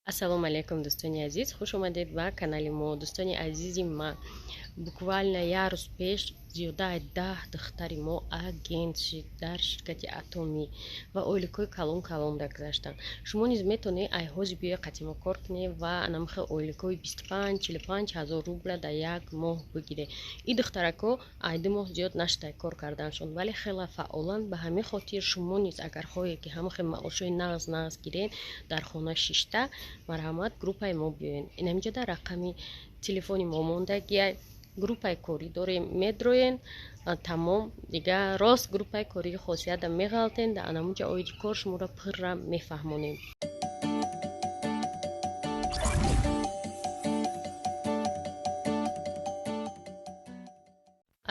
Ассалому алейкум, дӯстони азиз, хуш омадед ба канали мо. Дӯстони азизи ман, буквально як рӯз пеш зиёдаи 10 духтари мо агент шид дар ширкати Атомӣ ва ойликои калон гузаштанд. Шумо низ метавонед айҳози биёи қатимо кор кунед ва анамихе ойликои 25-45 ҳазор рубля дар як моҳ бигиред. Ин духтарако айди моҳ зиёд наштай кор карданшон, вале хеле фаъоланд. Ба ҳамин хотир шумо низ агар хоҳед ки ҳамахе маошои нағз гиред дар хона шишта, марҳамат группаи мо биёед. Инамҷода рақами телефони мо мондагия, группаи корӣ дорем, медроен тамом дига рост группаи кории хосияда меғалтен, да анамуҷа оиди кор шуморо пирра мефаҳмонем.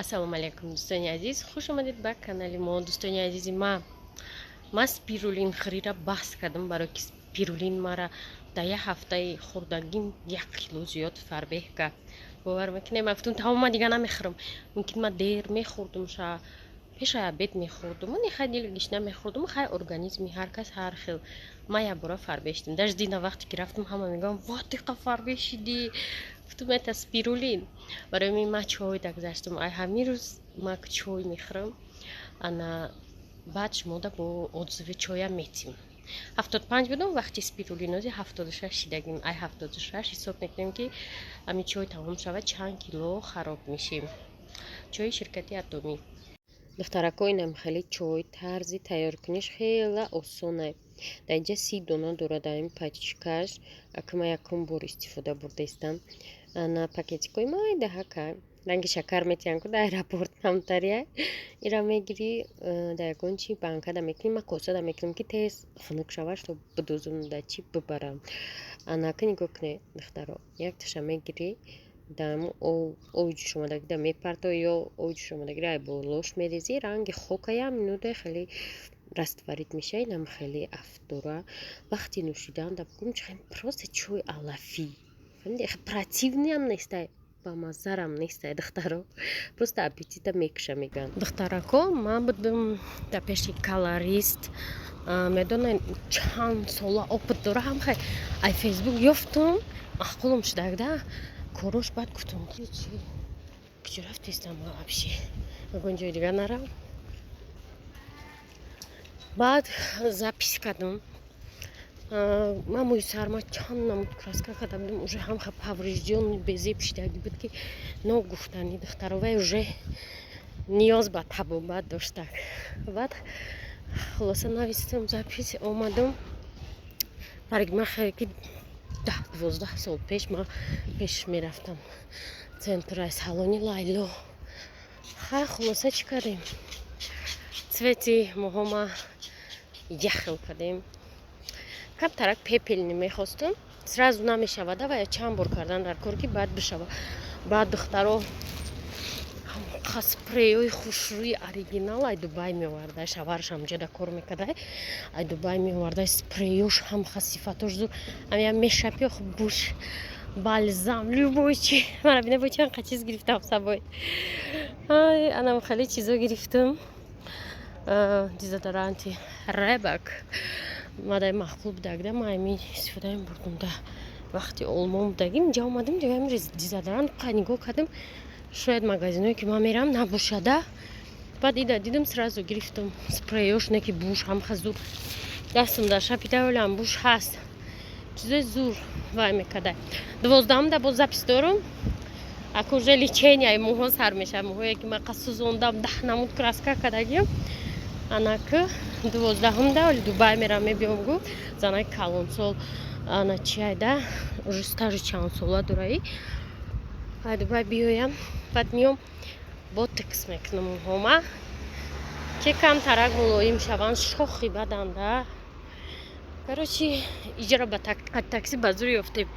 Ассалому алейкум, дӯстони азиз, хуш омадед ба канали мо. Дӯстони азизи ман спирулин хирида баҳс кардам, барои ки спирулин мара дар як ҳафтаи хурдагим 1 кило зиёд фарбеҳ кард. бовар мекунед, ман гуфтам тамом, ман дига намехӯрам. Мумкин ман дер мехӯрдум, ша пеши обед мехӯрдум, ман хай дили гишна мехӯрдум, хай организми ҳар кас ҳар хел. Ман як бора фарбеҳ шидам. Даже дина вақте ки рафтам, ҳама мегӯям ва диқа фарбеҳ шидӣ. Гуфтам это спирулин. Барои мин ман чой дагзаштам. Ай ҳамин рӯз ман чой мехӯрам. Ана баъд шумо да бо отзиви чоя метим. 75 будам вақти спирулинози 76 шидагим. Ай 76 ҳисоб мекунем ки ами чой тамом шавад чанд кило хароб мешим. Чои ширкати Атомӣ. духтаракои намхели чой тарзи тайёркуниш хеле осона. Дар инҷа 30 дона дорад дар ин пачкаш. Акма якум бор истифода бурдастам. Ана пакетикои майдаҳака ранги шакар метиҳан ку дар аэропорт ҳамтария ира мегири дар ягон чи банкада мекунӣ. Ма косада мекунам ки тез хунук шавад, то бидозам дар чи бибарам. Анака нигоҳ кунед духтаро, як таша мегирӣ дам оби ҷӯшомадагида мепартоӣ ё оби ҷӯшомадагида ай болош мерезӣ. Ранги хока як минута хеле растварит меша. Инам хеле афтора. Вақти нӯшидан да бигӯм чихем просто чой алафӣ. Противный ам нестай, ба мазарам нестай духтаро. Просто аппетита мекуша мегӯям. Духтарако ман будам дар пеши колорист. Медонед чанд сола опыт дора ҳамхе. Ай фейсбук ёфтам, махқулам шудагда корош. Баъд гуфтам куҷо рафтистам вообще, ягон ҷои дига нарам. Баъд запис кардам. Ман мои сарма чанд намуд краска карда будам, уже ҳамха повреждённый безе пушидаги буд ки ногуфтанӣ духтаровай уже ниёз ба табобат доштак. Баъд хулоса навистам запис, омадам ман хеле ки 10-12 сол пеш ман пеш мерафтам центра салони Лайло. Хай хулоса чӣ кардем? Цвети моҳома яхел кардем. Камтарак пепелни мехостам, сразу намешавада ва чанд бор кардан дар кор ки баъд бишава. Баъд духтаро спрейои хушрӯи оригинал ай Дубай меоварда, шаварш ҳамҷода кор мекарда, ай Дубай меоварда, спрейош ҳамха сифатош зур. Амя мешапё буш бальзам любой чи. Мана бина бо чанд чиз гирифтам с собой. Ай анам хеле чизо гирифтам. Дезодоранти Ребак. Мадай махқул будагда майми истифода мебурдам. Да вақти олмон будагим инҷа омадам, дига дезодорант нигоҳ кардам. Шояд магазиное ки ман мерам набошада. Баъд ида дидам, сразу гирифтам спрейош, не ки буш ҳамха зур. Дастам дар шапида олам буш ҳаст. Чизои зур вай мекарда. 12 да боз запис дорам. Ака уже лечение моҳо сар меша. Моҳое ки ман қасузондам 10 намуд краска кардагим. Анака 12 да оли Дубай мерам мебиём гу. Занаи калонсол ана чиайда уже стажи чанд сола дораи. Ай Дубай биёям, баъд миём ботекс мекунам моҳома ки камтарак мулоим шаванд, шохи баданда. Короче иҷора ба такси ба зур ёфтем.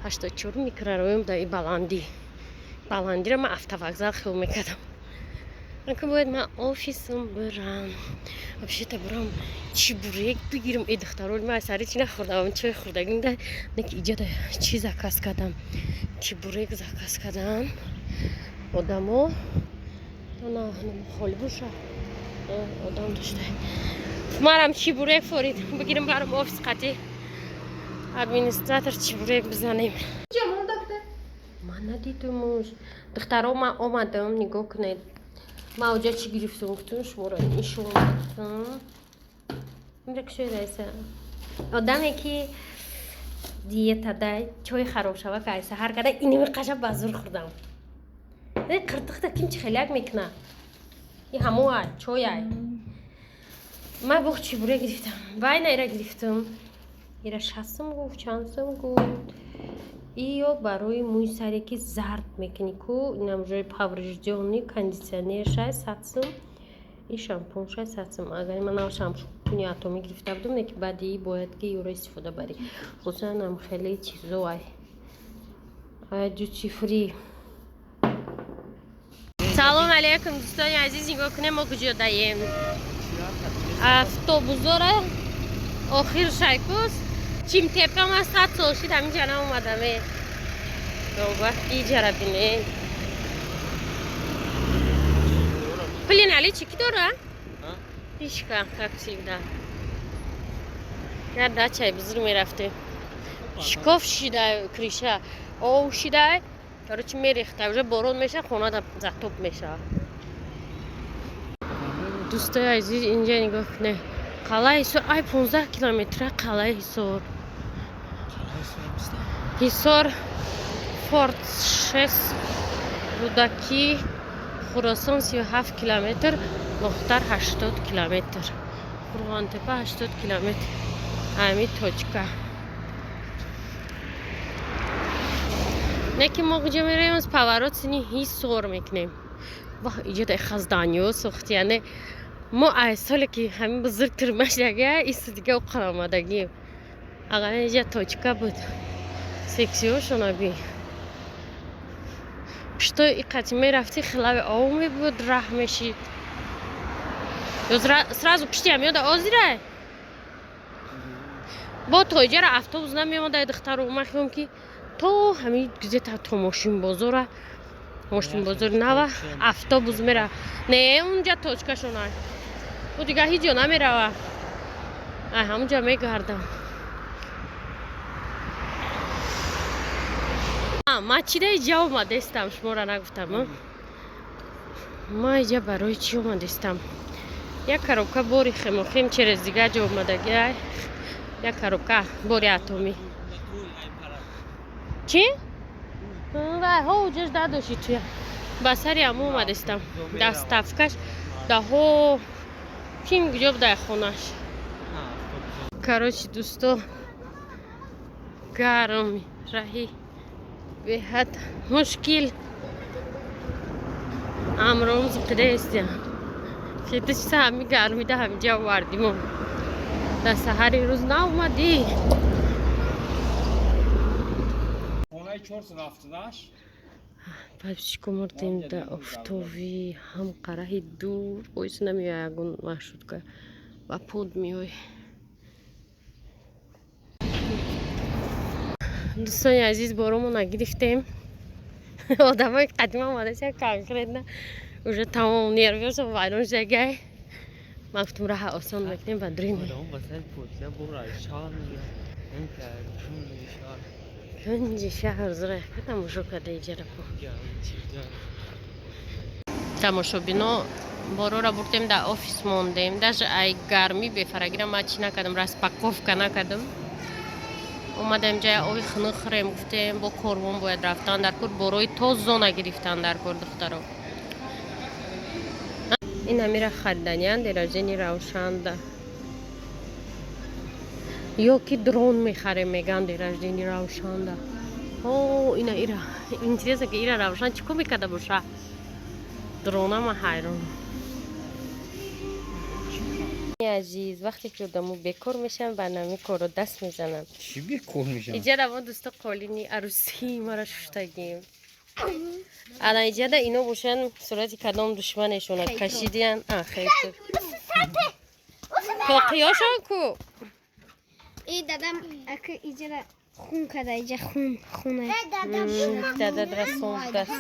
84 микрорайон дар ин баландиро ман автовокзал хел мекардам. Анка бояд ман офисам бирам. Вообще-то бурам чебурек бигирам. Духтароли ман сари чи нахӯрдам, чой хӯрдагим да неки иҷода чи заказ кардам. Чебурек заказ кардам. Одамо ана холибуша одам дошта. Марам чебурек форид бигирам барам офис қатӣ. администратор чебурек бизанем. Ман надидумуш. Духтаро ман омадам, нигоҳ кунед. Ман оҷа чӣ гирифтам гуфтам шуморо нишон додам. Мира кушои райса. Одаме ки диетада чой хароб шава ка айса ҳар када иними қаша ба зур хӯрдам. Қиртиқта ким чи хелак мекуна. И ҳамоа чоя. Ман бох чебурек гирифтам. Байна ира гирифтам. Ира 60 гуфт, чанд сом гуфт. Иё барои мӯи саре ки зард мекунӣ ку инам ҷои повреждённый кондитсионер 600 сом. И шампун 600 сом. Агар ман шампуни атоми гирифта будам, неки баъди бояд ки ёро истифода барӣ. Хусусан ам хеле чизо ай. Ай дучифри. Салом алейкум дӯстони азиз, нигоҳ кунем мо куҷо даем. Автобусора охир шайкус чимтепа ма 100 сол шид ҳаминҷа наомадаме. Вақти иҷара бине. Пули наличи ки дора? Пишка как всегда. Я дачай бузург мерафтем. Шкоф шида криша. Ов шида. Короче мерехта. Уже борон меша, хона затоп меша. Дӯстои азиз, инҷа нигоҳ кунед. Қалаи Ҳисор, ай 15 километра қалаи Ҳисор. Ҳисор Форт 6 Рудаки Хуросон 37 километр, Мухтар 80 километр. Қурғонтепа 80 километр. Ами точка. Неки мо куҷо меравем аз поворот сини Ҳисор мекунем. Вах иҷода хазданё сохти, яъне мо аз соле ки ҳамин бузургтар машдага ису дига оқал омадагим. Агар иҷа точка буд. Сексиошон аби. Что и кати мерафти хилави ов мебуд, раҳ мешид. Ё сразу пишти ҳамёда озира. Бо тоҷара автобус намеомада духтару махом ки то ҳамин гузета то мошин бозора. Мошин бозор нава автобус мера. Не унҷа точкашон ай. Бо дига ҳиҷ ҷо намерава. Ай ҳамунҷа мегардам. Ман чида иҷа омадестам, шуморо нагуфтам. Ман иҷа барои чӣ омадестам? Як коробка бори хемохем через дига ҷо омадаги ай. Як коробка бори атоми. Чӣ? Вай ҳо уҷаш дадоши туя. Ба сари ҳамо омадестам. Даставкаш даҳо ким куҷо буда хонаш. Короче дӯсто, гарм раҳи беҳад мушкил. Амром зуқидест. Фида чиса ҳами гармида ҳамиҷа овардимо. Да саҳари рӯз наомадӣ. Хонаи 4 сол рафтидаш? Папчико мурдем да офтоби ҳам қараҳи дур. Ойс намеоя ягон маршрутка. Ба под меой. Дӯстони азиз, боромона гирифтем. Одамои қадима омадашан конкретно уже тамом нервёза вайрон шагай. Ман гуфтам раҳа осон мекунем ба дрини. Кунҷи шаҳр зура тамошо карда иҷара ко. Тамошобино борора бурдем да офис мондем. Даже ай гарми бефарагира ман чӣ накардам, распаковка накардам. омадем ҷая оби хунук хӯрем, гуфтем бо корвон бояд рафтан дар кор, борои тозона гирифтан дар кор духтаро. ин амира харидания деражени равшанда. ё ки дрон мехарем меган деражени равшанда. О ина ира интереса ки ира равшан чӣ кор мекарда боша? Дрона ма ҳайрон. Азиз, вақте ки одамо бекор мешаванд, барнамаи коро даст мезананд. Чӣ бекор мешаванд? Иҷада мо дӯсто қолини арӯсии маро шуштагим. Ана иҷада ино бошанд сурати кадом душманешона кашидиян. Хеле тоқиёшон ку. И дадам ака иҷара хун када, иҷа хун. Дада расон даст.